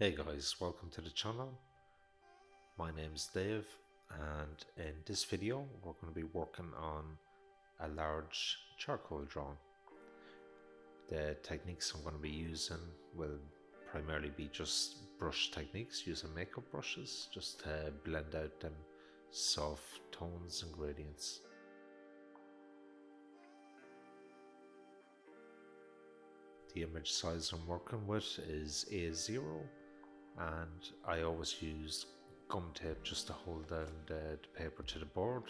Hey guys, welcome to the channel. My name's Dave, and in this video we're going to be working on a large charcoal drawing. The techniques I'm going to be using will primarily be just brush techniques using makeup brushes, just to blend out them soft tones and gradients. The image size I'm working with is A0, and I always use gum tape just to hold down the paper to the board,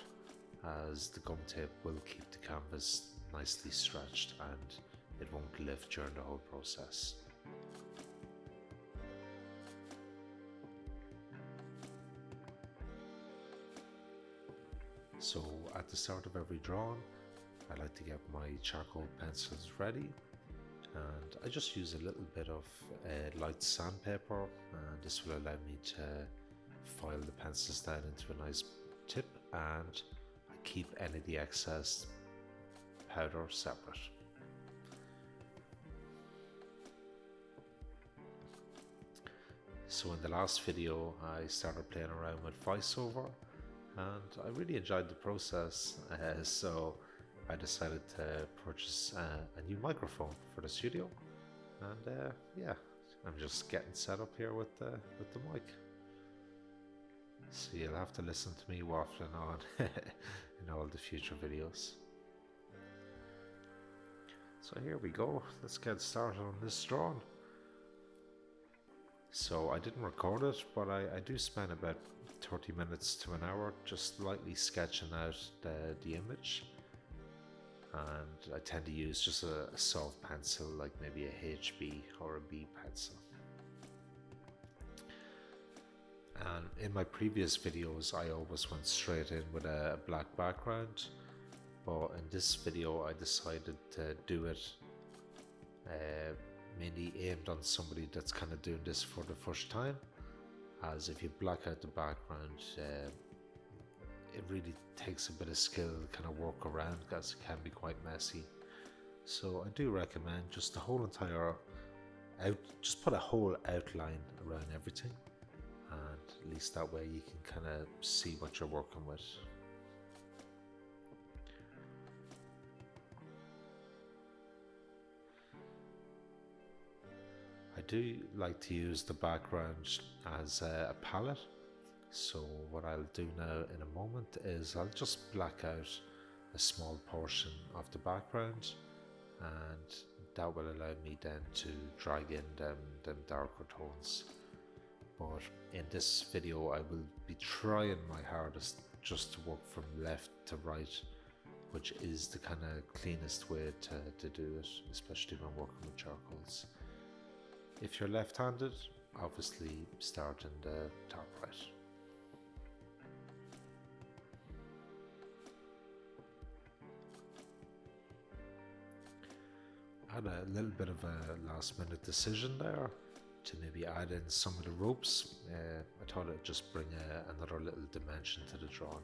as the gum tape will keep the canvas nicely stretched and it won't lift during the whole process. So at the start of every drawing, I like to get my charcoal pencils ready, and I just use a little bit of light sandpaper, and this will allow me to file the pencils down into a nice tip, and I keep any of the excess powder separate. So in the last video I started playing around with voiceover, and I really enjoyed the process, so I decided to purchase a new microphone for the studio, and yeah, I'm just getting set up here with the mic. So you'll have to listen to me waffling on in all the future videos. So here we go, let's get started on this drawing. So I didn't record it, but I do spend about 30 minutes to an hour just lightly sketching out the image. And I tend to use just a soft pencil, like maybe a HB or a B pencil. And in my previous videos I always went straight in with a black background, but in this video I decided to do it mainly aimed on somebody that's kind of doing this for the first time, as if you black out the background, it really takes a bit of skill to kind of work around, because it can be quite messy. So I do recommend just the whole entire just put a whole outline around everything, and at least that way you can kind of see what you're working with. I do like to use the background as a palette. So what I'll do now in a moment is I'll just black out a small portion of the background, and that will allow me then to drag in them darker tones. But in this video I will be trying my hardest just to work from left to right, which is the kind of cleanest way to do it, especially when working with charcoals. If you're left-handed, obviously start in the top right. I had a little bit of a last minute decision there to maybe add in some of the ropes. I thought it'd just bring another little dimension to the drawing,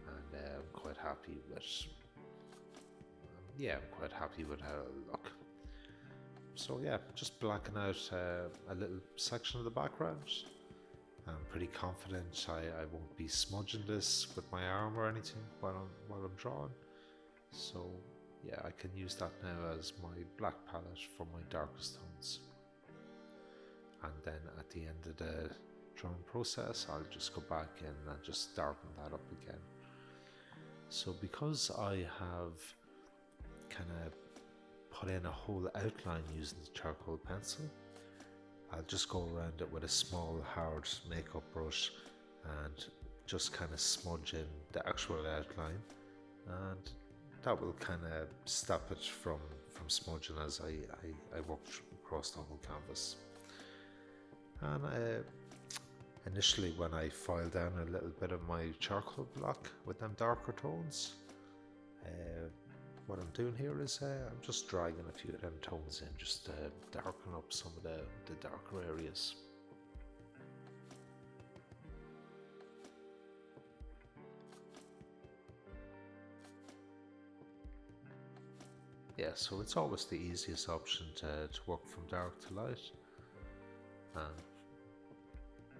and I'm quite happy with I'm quite happy with how it'll look. So yeah, just blacking out a little section of the background. I'm pretty confident I won't be smudging this with my arm or anything while I'm drawing. So yeah, I can use that now as my black palette for my darkest tones. And then at the end of the drawing process, I'll just go back in and just darken that up again. So because I have kind of put in a whole outline using the charcoal pencil, I'll just go around it with a small hard makeup brush and just kind of smudge in the actual outline, and that will kind of stop it from smudging as I work across the whole canvas. And initially when I file down a little bit of my charcoal block with them darker tones, what I'm doing here is I'm just dragging a few of them tones in, just to darken up some of the darker areas. Yeah, so it's always the easiest option to work from dark to light. and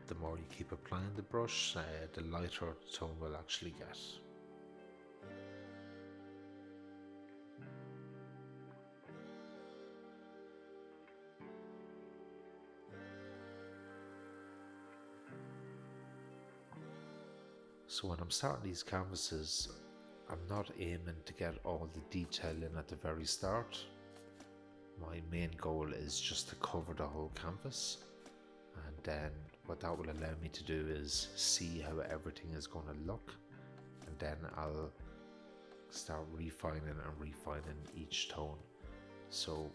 the more you keep applying the brush, the lighter the tone will actually get. So when I'm starting these canvases, I'm not aiming to get all the detail in at the very start. My main goal is just to cover the whole canvas, and then what that will allow me to do is see how everything is going to look, and then I'll start refining and refining each tone. So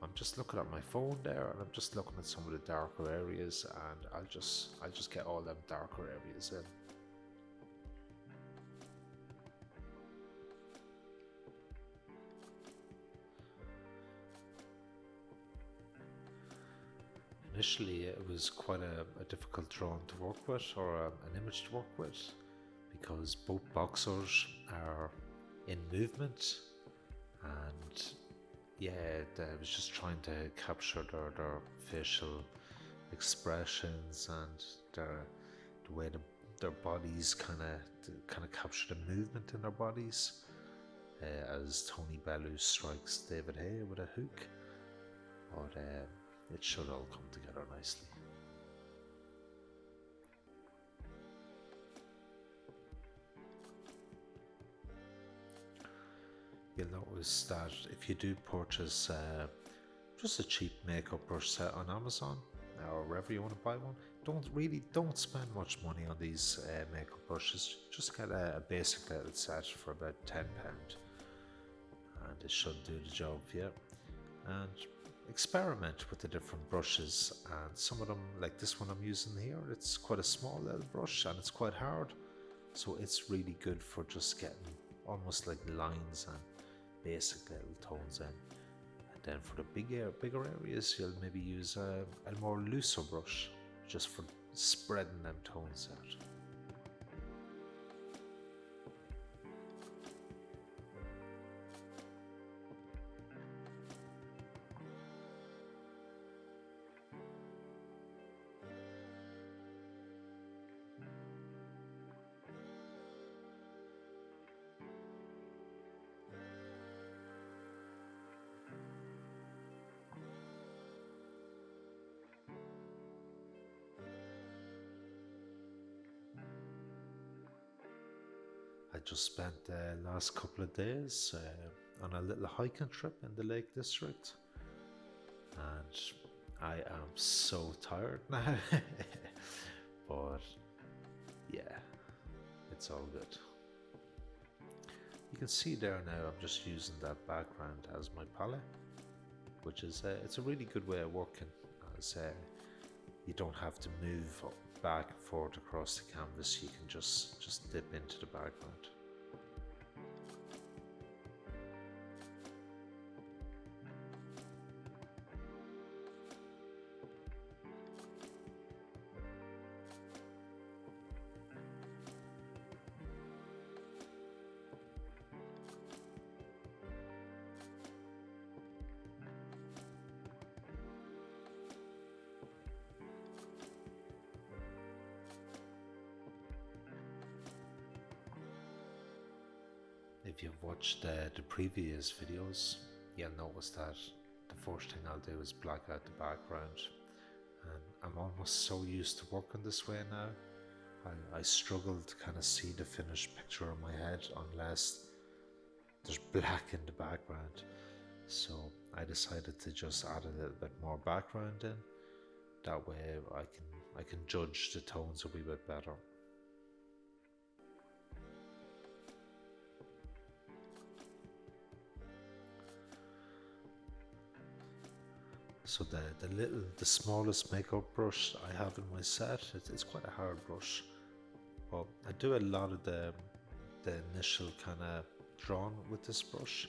I'm just looking at my phone there, and I'm just looking at some of the darker areas, and I'll just get all them darker areas in. Initially, it was quite a difficult drawing to work with, or an image to work with, because both boxers are in movement, and yeah, I was just trying to capture their facial expressions and the way their bodies kind of capture the movement in their bodies, as Tony Bellew strikes David Hay with a hook. But it should all come together nicely. You'll notice that if you do purchase just a cheap makeup brush set on Amazon or wherever you want to buy one, don't spend much money on these makeup brushes. Just get a basic little set for about £10, and it should do the job for you. And experiment with the different brushes, and some of them, like this one I'm using here, it's quite a small little brush and it's quite hard, so it's really good for just getting almost like lines and basic little tones in. And then for the bigger areas, you'll maybe use a more looser brush just for spreading them tones out. I just spent the last couple of days on a little hiking trip in the Lake District, and I am so tired now. But yeah, it's all good. You can see there now I'm just using that background as my palette, which is it's a really good way of working, as you don't have to move back and forth across the canvas. You can just dip into the background. If you've watched the previous videos, you'll notice that the first thing I'll do is black out the background, and I'm almost so used to working this way now. I struggle to kind of see the finished picture in my head unless there's black in the background. So I decided to just add a little bit more background in. That way I can judge the tones a wee bit better. So the smallest makeup brush I have in my set, it's quite a hard brush. But I do a lot of the initial kind of drawing with this brush.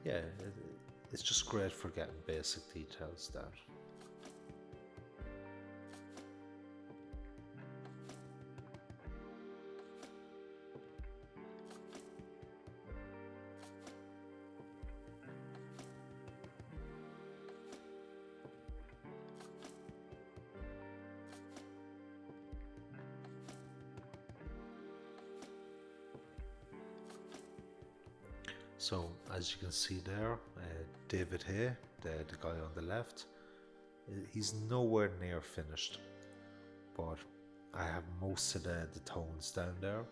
It's just great for getting basic details down. So as you can see there, David Hay, the guy on the left, he's nowhere near finished, but I have most of the tones down there,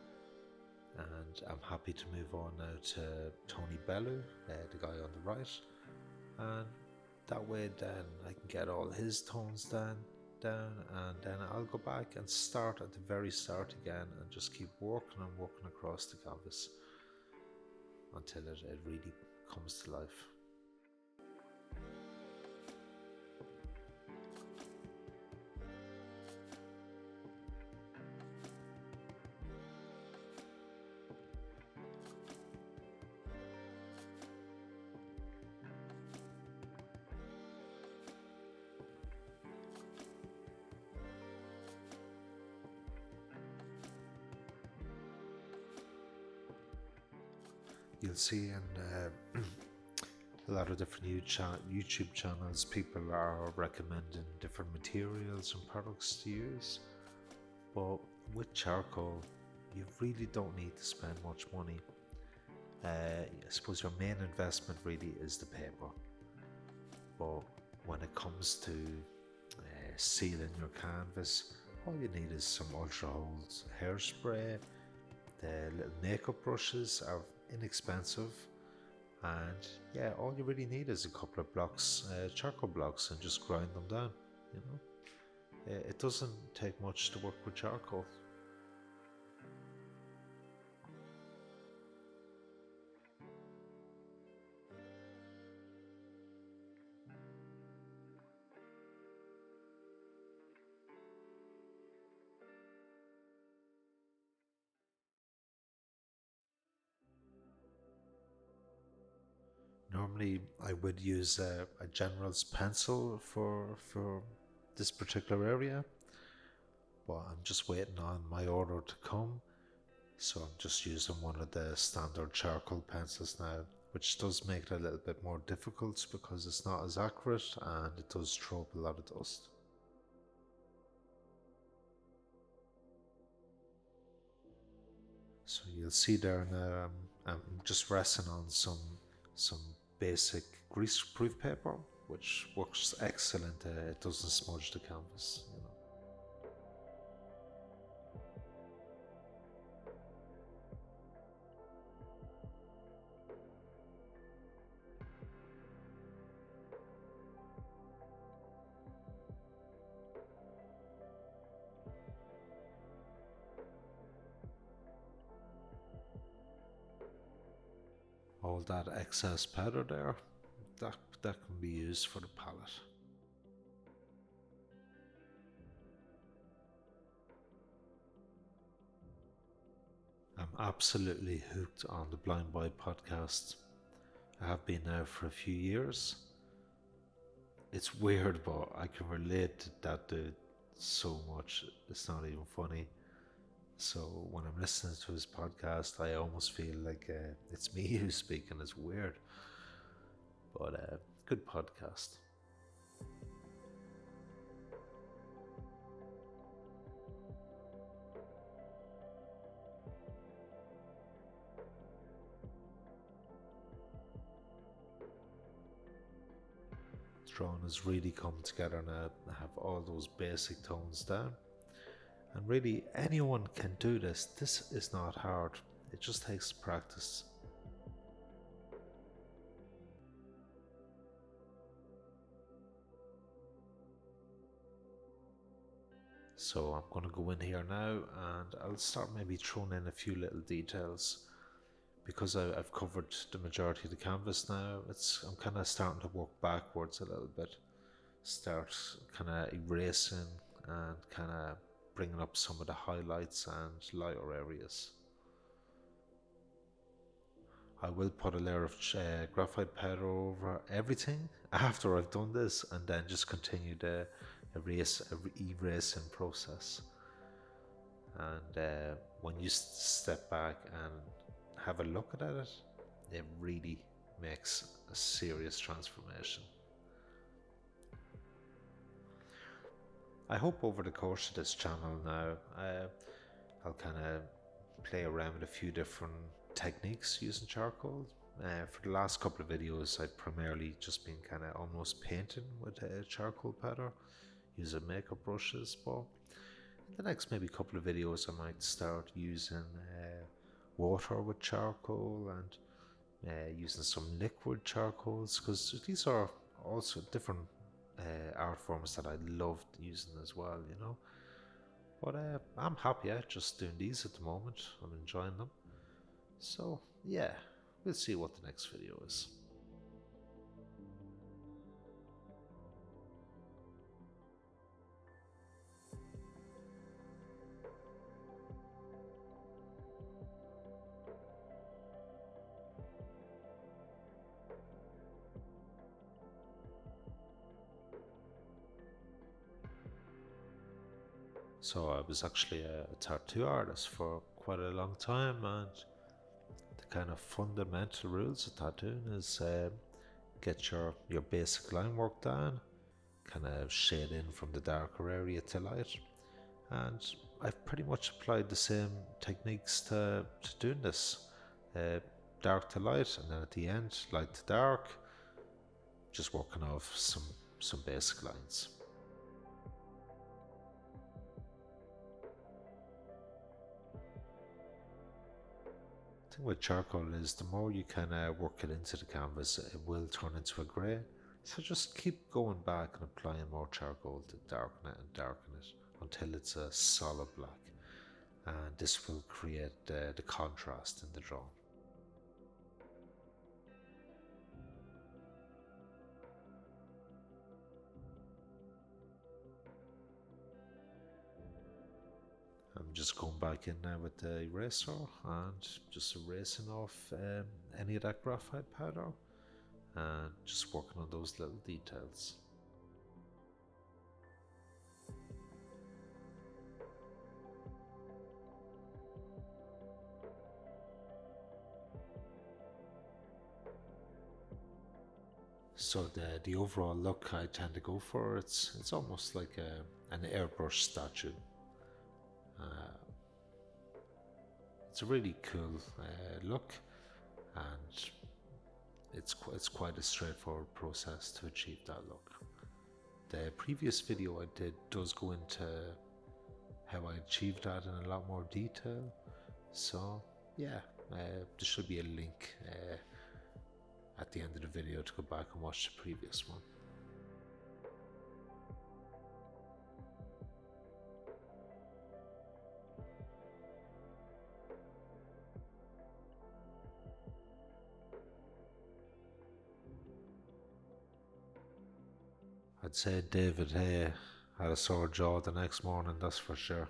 and I'm happy to move on now to Tony Bellew, the guy on the right, and that way then I can get all his tones down, and then I'll go back and start at the very start again and just keep working and working across the canvas until it really comes to life. You'll see in a lot of different YouTube channels, people are recommending different materials and products to use, but with charcoal you really don't need to spend much money. I suppose your main investment really is the paper, but when it comes to sealing your canvas, all you need is some ultra hold hairspray. The little makeup brushes are inexpensive, and yeah, all you really need is a couple of blocks, charcoal blocks, and just grind them down. You know, it doesn't take much to work with charcoal. Normally, I would use a general's pencil for this particular area, but I'm just waiting on my order to come, so I'm just using one of the standard charcoal pencils now, which does make it a little bit more difficult because it's not as accurate and it does throw up a lot of dust. So you'll see there now I'm just resting on some basic greaseproof paper, which works excellent. It doesn't smudge the canvas, you know. All that excess powder there, that can be used for the palette. I'm absolutely hooked on the Blind Boy podcast. I have been now for a few years. It's weird, but I can relate to that dude so much. It's not even funny. So when I'm listening to his podcast, I almost feel like it's me who's speaking. It's weird, but good podcast. Drone has really come together now. I have all those basic tones down, and really anyone can do this. This is not hard. It just takes practice. So I'm going to go in here now and I'll start maybe throwing in a few little details. Because I've covered the majority of the canvas now, I'm kind of starting to work backwards a little bit. Start kind of erasing and kind of bringing up some of the highlights and lighter areas. I will put a layer of graphite powder over everything after I've done this, and then just continue the erasing process. And when you step back and have a look at it, it really makes a serious transformation. I hope over the course of this channel now, I'll kind of play around with a few different techniques using charcoal, For the last couple of videos, I've primarily just been kind of almost painting with a charcoal powder, using makeup brushes, but in the next maybe couple of videos I might start using water with charcoal and using some liquid charcoals, because these are also different art forms that I loved using as well, you know. But I'm happy just doing these at the moment. I'm enjoying them. So yeah, we'll see what the next video is. So I was actually a tattoo artist for quite a long time, and the kind of fundamental rules of tattooing is get your basic line work down, kind of shade in from the darker area to light, and I've pretty much applied the same techniques to doing this. Uh, Dark to light, and then at the end, light to dark, just working off some basic lines. The thing with charcoal is the more you kind of work it into the canvas, it will turn into a grey. So just keep going back and applying more charcoal to darken it and darken it until it's a solid black. And this will create the contrast in the drawing. I'm just going back in now with the eraser and just erasing off any of that graphite powder and just working on those little details. So the overall look I tend to go for, it's almost like an airbrush statue. It's a really cool look, and it's quite a straightforward process to achieve that look. The previous video I did does go into how I achieved that in a lot more detail, so yeah, there should be a link at the end of the video to go back and watch the previous one. I'd say David Hay had a sore jaw the next morning, that's for sure.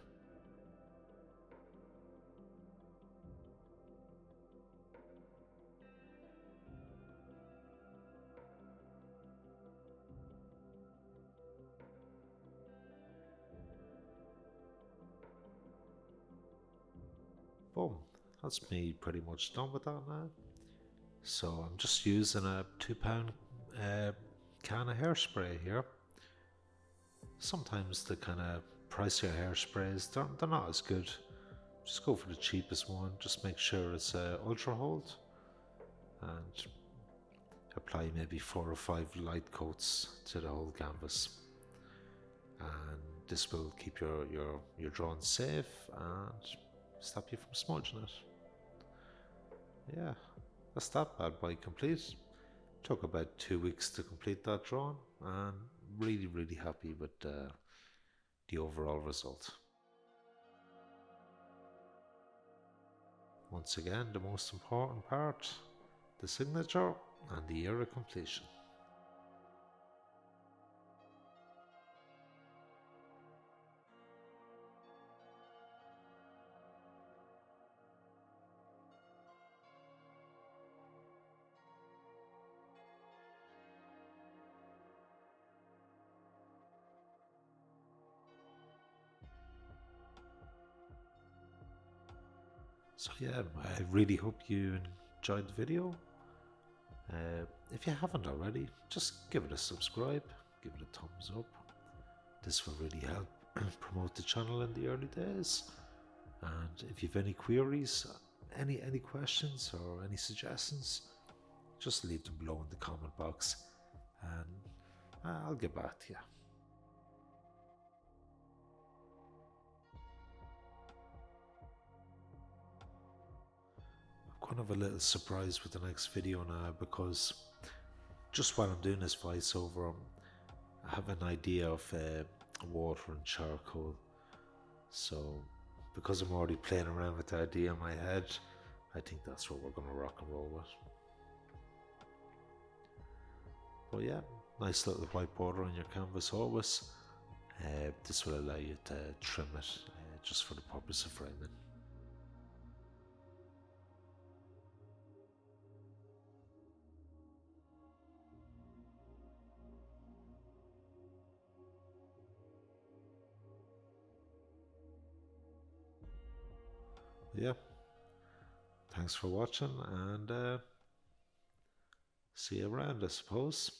Boom, that's me pretty much done with that now. So I'm just using a £2 can of hairspray here. Sometimes the kind of pricier hairsprays, they're not as good. Just go for the cheapest one, just make sure it's ultra hold, and apply maybe 4 or 5 light coats to the whole canvas. And this will keep your drawing safe and stop you from smudging it. Yeah, that's that bad boy complete. Took about 2 weeks to complete that drawing, and really happy with the overall result. Once again, the most important part, the signature and the year of completion. So yeah, I really hope you enjoyed the video. If you haven't already, just give it a subscribe, give it a thumbs up. This will really help promote the channel in the early days. And if you have any queries, any questions or any suggestions, just leave them below in the comment box, and I'll get back to you. I'm kind of a little surprised with the next video now, because just while I'm doing this voiceover, I have an idea of water and charcoal. So, because I'm already playing around with the idea in my head, I think that's what we're going to rock and roll with. But yeah, nice little white border on your canvas always. This will allow you to trim it just for the purpose of framing. Yeah, thanks for watching, and see you around, I suppose.